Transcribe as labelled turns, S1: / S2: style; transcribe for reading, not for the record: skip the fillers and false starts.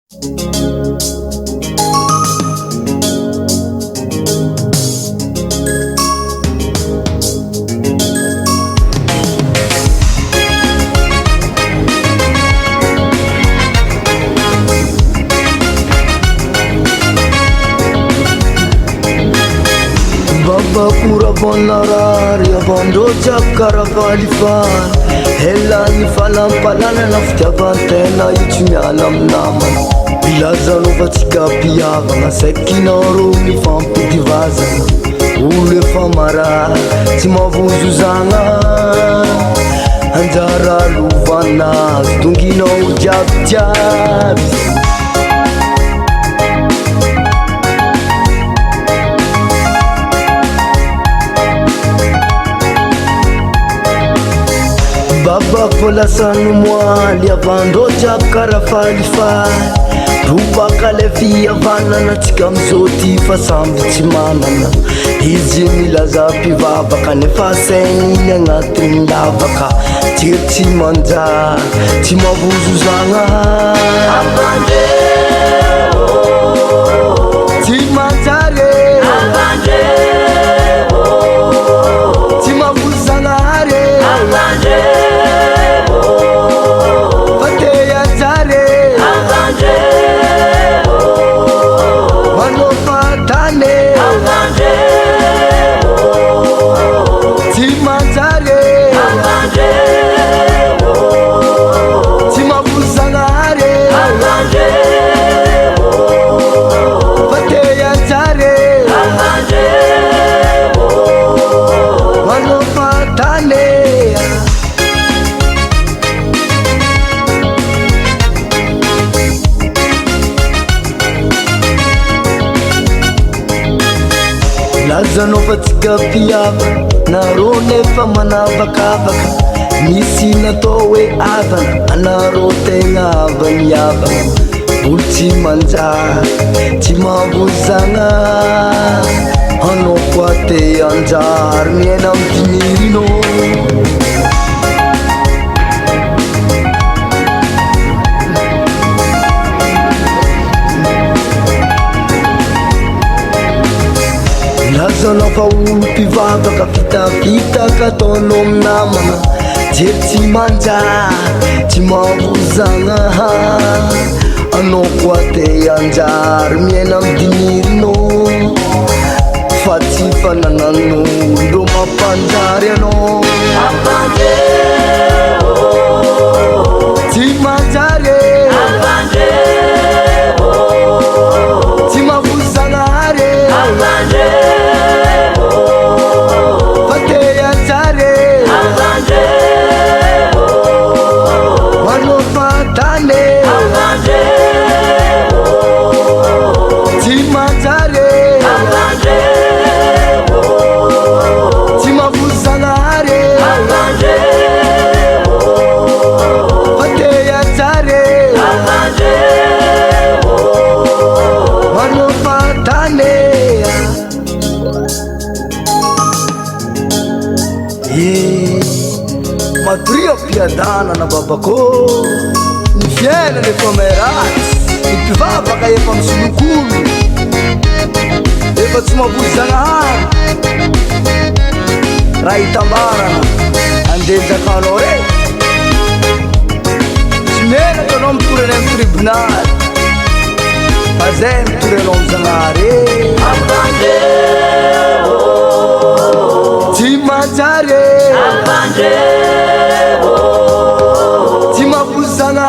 S1: Baba pura bonarari abondo jakaravalifan Helani falampalana na fitiavantena itsy miala aminamana Ilazanova tsika mpiavana saikina ro mifampitivazana Olo efa mara tsy mavozozagna Anjara lovanazy donginao jiabijiaby Baba polasano moaly avandro jiaby karafalifaly Robaka le fihavanana tsika amizôty fa samby tsy manana Izy milaza mpivavaka nefa saigny agnatiny lavaka Tiry tsy manja tsy mavozozagna Tsy manjare Tsy mavozozagna Lazanova tsika mpiavana narô nefa manavakavaka Misy natao hoe avana anarô tegna avaniavana Olo tsy manjary tsy mavozagna Anao koa te anjary miaina amidinirino Lazanova olo mpivavaka vitavitaka ataonao aminamana Jery tsy manjary tsy mavozagna Anao koa te anjary miaina amidinirino Fa tsy fananan'olo mampanjary anao Tsy manjary Tsy mavozagna Madria piadana na babako Ny fiainana efa meratsy Ny mpivavaka efa misolokolo Efa tsy mavozagna Raha hitambarana andenjakanao re Tsy menaka anao mitorana amin'ny tribunal Fa zay mitoranao am'Zagnahary Tsy manjary Tsy mavozagna